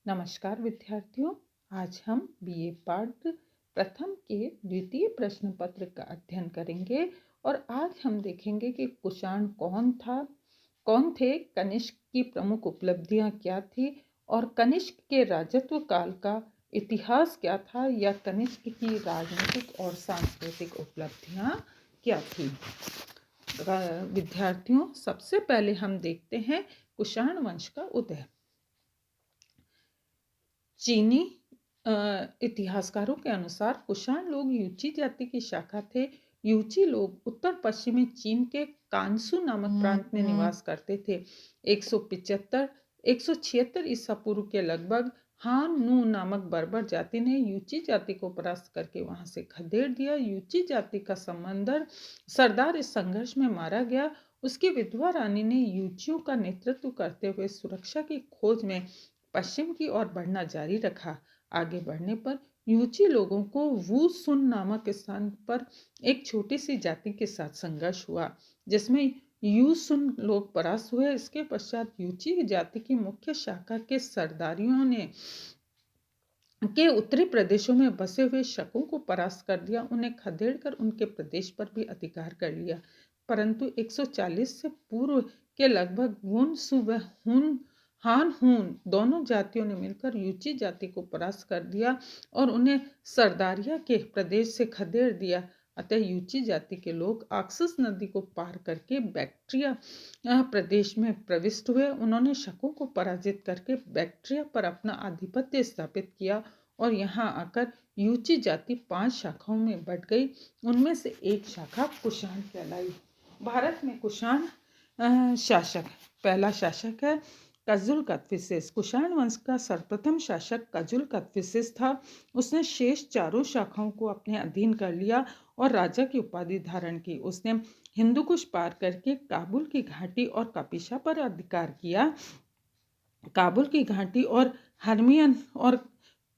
नमस्कार विद्यार्थियों। आज हम बीए पाठ प्रथम के द्वितीय प्रश्न पत्र का अध्ययन करेंगे और आज हम देखेंगे कि कुषाण कौन थे, कनिष्क की प्रमुख उपलब्धियां क्या थी और कनिष्क के राजत्व काल का इतिहास क्या था या कनिष्क की राजनीतिक और सांस्कृतिक उपलब्धियां क्या थी। विद्यार्थियों, सबसे पहले हम देखते हैं कुषाण वंश का उदय। चीनी इतिहासकारों के अनुसार कुषाण लोग यूची जाति की शाखा थे। यूची लोग उत्तर पश्चिमी चीन के कांसू नामक प्रांत में निवास करते थे। 176 ईसा पूर्व के लगभग हान नू नामक बर्बर जाति ने यूची जाति को परास्त करके वहां से खदेड़ दिया। यूची जाति का सरदार इस संघर्ष में मारा गया। उसकी विधवा रानी ने यूचियों का नेतृत्व करते हुए सुरक्षा की खोज में पश्चिम की ओर बढ़ना जारी रखा। आगे बढ़ने पर यूची लोगों को वू सुन नामक स्थान पर एक छोटी सी जाति के साथ संघर्ष हुआ, जिसमें यू सुन लोग परास्त हुए। इसके पश्चात यूची जाति की मुख्य शाखा के सरदारियों ने के उत्तरी प्रदेशों में बसे हुए शकों को परास्त कर दिया, उन्हें खदेड़कर उनके प्रदेश पर भी अधिकार कर लिया। परंतु 140 से पूर्व के लगभग वुन सु व हान हून दोनों जातियों ने मिलकर यूची जाति को परास्त कर दिया और उन्हें सरदारिया के प्रदेश से खदेड़ दिया। अतः यूची जाति के लोग आक्सस नदी को पार करके बैक्ट्रिया प्रदेश में प्रविष्ट हुए। उन्होंने शकों को पराजित करके बैक्ट्रिया पर अपना आधिपत्य स्थापित किया और यहाँ आकर यूची जाति 5 शाखाओं में बंट गई। उनमें से एक शाखा कुषाण कहलाई। भारत में कुषाण शासक, पहला शासक है कजुल कदफिसेस। कुषाण वंश का सर्वप्रथम शासक कजुल कदफिसेस था। उसने शेष चारों शाखाओं को अपने अधीन कर लिया और राजा की उपाधि धारण की। उसने हिंदू कुश पार करके काबुल की घाटी और कपिशा पर अधिकार किया। काबुल की घाटी और हरमियन और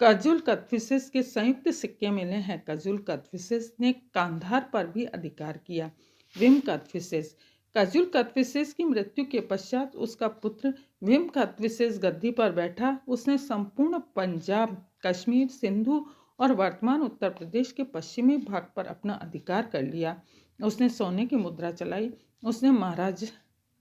कजुल कदफिसेस के संयुक्त सिक्के मिले हैं। कजुल कदफिसेस ने कांधार पर भी अधिकार किया। विम कदफिसेस, कजुल कदफिसेस की मृत्यु के पश्चात उसका पुत्र विम कदफिसेस गद्दी पर बैठा। उसने संपूर्ण पंजाब, कश्मीर, सिंधु और वर्तमान उत्तर प्रदेश के पश्चिमी भाग पर अपना अधिकार कर लिया। उसने सोने की मुद्रा चलाई। उसने महाराज,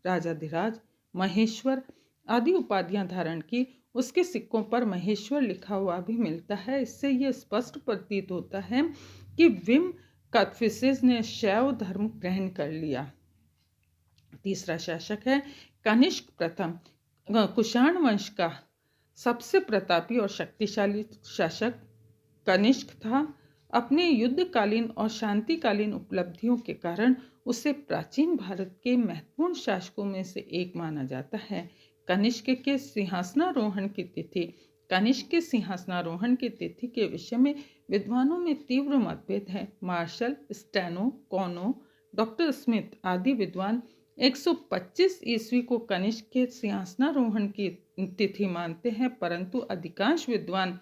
राजाधिराज, महेश्वर आदि उपाधियां धारण की। उसके सिक्कों पर महेश्वर लिखा हुआ भी मिलता है। इससे यह स्पष्ट प्रतीत होता है कि विम कदफिसेस ने शैव धर्म ग्रहण कर लिया। तीसरा शासक है कनिष्क प्रथम। कुषाण वंश का सबसे प्रतापी और शक्तिशाली शासक कनिष्क था। अपने युद्धकालीन और शांतिकालीन उपलब्धियों के कारण उसे प्राचीन भारत के महत्वपूर्ण शासकों में से एक माना जाता है। कनिष्क के सिंहासनारोहण की तिथि, कनिष्क के सिंहासनारोहण की तिथि के विषय में विद्वानों में तीव्र मतभेद है। मार्शल, स्टेनो, कोनो, डॉक्टर स्मिथ आदि विद्वान 125 ईस्वी को कनिष्क के सिंहासनारोहण की तिथि मानते हैं, परंतु अधिकांश विद्वान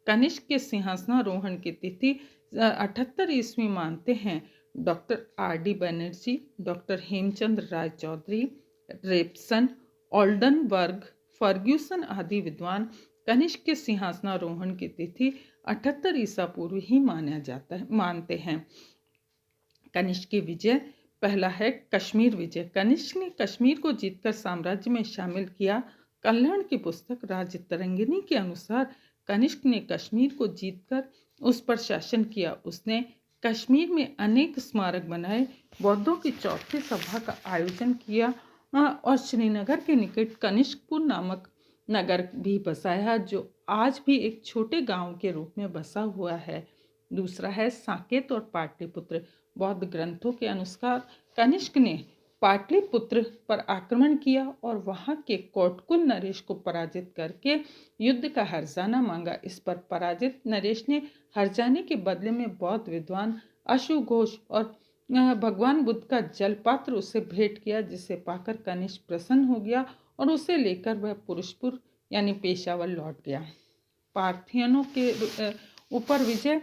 कनिष्क के सिंहासनारोहण की तिथि 78 ईस्वी मानते हैं। Doctor R.D. Banerjee, doctor Hemchandra Ray Chaudhuri, Rapson, Oldenberg, Fergusson आदि विद्वान कनिष्क के सिंहासनारोहण की तिथि 78 ईसा पूर्व ही मानते हैं। कनिष्क की विजय, पहला है कश्मीर विजय। कनिष्क ने कश्मीर को जीतकर साम्राज्य में शामिल किया। कल्याण की पुस्तक राज्य तरंगिणी के अनुसार कनिष्क ने कश्मीर को जीतकर उस पर शासन किया। उसने कश्मीर में अनेक स्मारक बनाए, बौद्धों की चौथी सभा का आयोजन किया और श्रीनगर के निकट कनिष्कपुर नामक नगर भी बसाया, जो आज भी एक छोटे गांव के रूप में बसा हुआ है। दूसरा है साकेत और पाटलिपुत्र। बौद्ध ग्रंथों के अनुसार कनिष्क ने पाटलिपुत्र पर आक्रमण किया और वहां के कोटकुल नरेश को पराजित करके युद्ध का हर्जाना मांगा। इस पर पराजित नरेश ने हर्जाने के बदले में बौद्ध विद्वान अशुघोष और भगवान बुद्ध का जलपात्र उसे भेंट किया, जिसे पाकर कनिष्क प्रसन्न हो गया और उसे लेकर वह पुरुषपुर यानी पेशावर लौट गया। पार्थियनों के ऊपर विजय।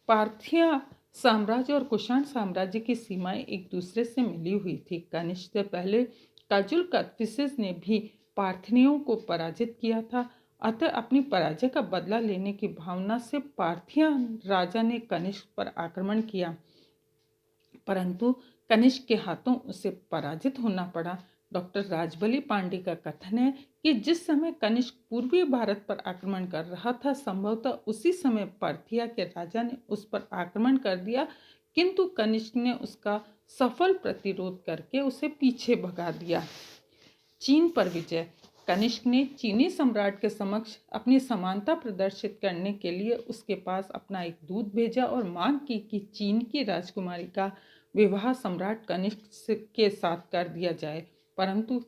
पार्थिया साम्राज्य और कुषाण साम्राज्य की सीमाएं एक दूसरे से मिली हुई थी। कनिष्क से पहले कजुल कदफिसेस ने भी पार्थिनियों को पराजित किया था। अतः अपनी पराजय का बदला लेने की भावना से पार्थिया राजा ने कनिष्क पर आक्रमण किया, परंतु कनिष्क के हाथों उसे पराजित होना पड़ा। डॉक्टर राजबली पांडे का कथन है कि जिस समय कनिष्क पूर्वी भारत पर आक्रमण कर रहा था, संभवतः उसी समय पार्थिया के राजा ने उस पर आक्रमण कर दिया, किंतु कनिष्क ने उसका सफल प्रतिरोध करके उसे पीछे भगा दिया। चीन पर विजय। कनिष्क ने चीनी सम्राट के समक्ष अपनी समानता प्रदर्शित करने के लिए उसके पास अपना एक दूत भेजा और मांग की कि चीन की राजकुमारी का विवाह सम्राट कनिष्क के साथ कर दिया जाए, परंतु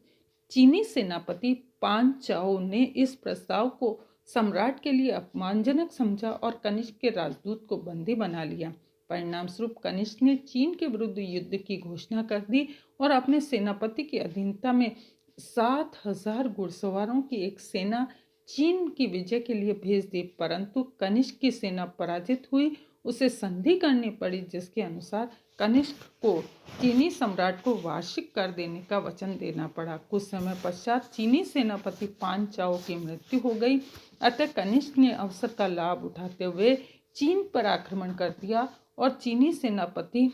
चीनी सेनापति पान चाओ ने इस प्रस्ताव को सम्राट के लिए अपमानजनक समझा और कनिष्क के राजदूत को बंदी बना लिया। परिणाम स्वरूप कनिष्क ने चीन के विरुद्ध युद्ध की घोषणा कर दी और अपने सेनापति की अधीनता में 7,000 घुड़सवारों की एक सेना चीन की विजय के लिए भेज दी, परंतु कनिष्क की सेना पराजित हुई। उसे संधि करनी पड़ी, जिसके अनुसार कनिष्क को चीनी सम्राट को वार्षिक कर देने का वचन देना पड़ा। कुछ समय पश्चात चीनी सेनापति पान चाओ की मृत्यु हो गई, अतः कनिष्क ने अवसर का लाभ उठाते हुए चीन पर आक्रमण कर दिया और चीनी सेनापति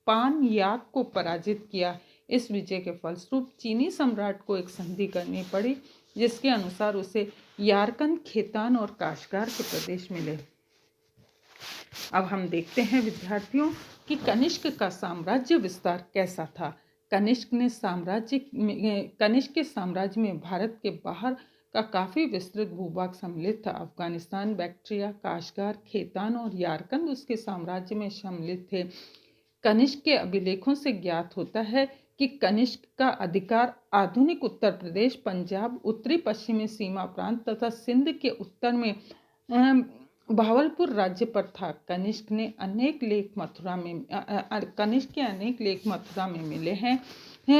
पान याक को पराजित किया। इस विजय के फलस्वरूप चीनी सम्राट को एक संधि करनी पड़ी, जिसके अनुसार उसे यारकंद, खेतान और काशगार के प्रदेश मिले। अब हम देखते हैं विद्यार्थियों कि कनिष्क का साम्राज्य विस्तार कैसा था। कनिष्क के साम्राज्य में भारत के बाहर का काफ़ी विस्तृत भूभाग सम्मिलित था। अफगानिस्तान, बैक्ट्रिया, काशगार, खेतान और यारकंद उसके साम्राज्य में सम्मिलित थे। कनिष्क के अभिलेखों से ज्ञात होता है कि कनिष्क का अधिकार आधुनिक उत्तर प्रदेश, पंजाब, उत्तरी पश्चिमी सीमा प्रांत तथा सिंध के उत्तर में भावलपुर राज्य पर था। कनिष्क के अनेक लेख मथुरा में मिले हैं,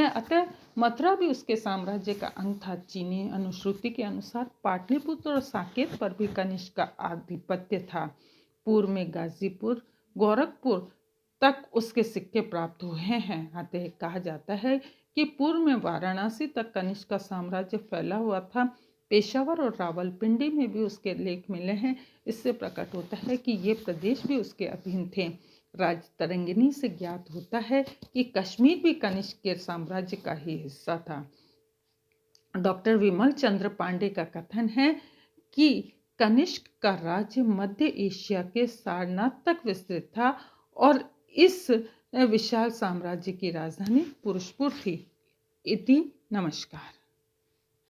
अतः मथुरा भी उसके साम्राज्य का अंग था। चीनी अनुश्रुति के अनुसार पाटलिपुत्र और साकेत पर भी कनिष्क का आधिपत्य था। पूर्व में गाजीपुर, गोरखपुर तक उसके सिक्के प्राप्त हुए हैं। अतः कहा जाता है कि पूर्व में वाराणसी तक कनिष्क का साम्राज्य फैला हुआ था। पेशावर और रावलपिंडी में भी उसके लेख मिले हैं। इससे प्रकट होता है कि ये प्रदेश भी उसके अधीन थे। राजतरंगिणी से ज्ञात होता है कि कश्मीर भी कनिष्क के साम्राज्य का ही हिस्सा था। डॉक्टर विमल चंद्र पांडे का कथन है कि कनिष्क का राज्य मध्य एशिया के सारनाथ तक विस्तृत था और इस विशाल साम्राज्य की राजधानी पुरुषपुर थी। इति नमस्कार।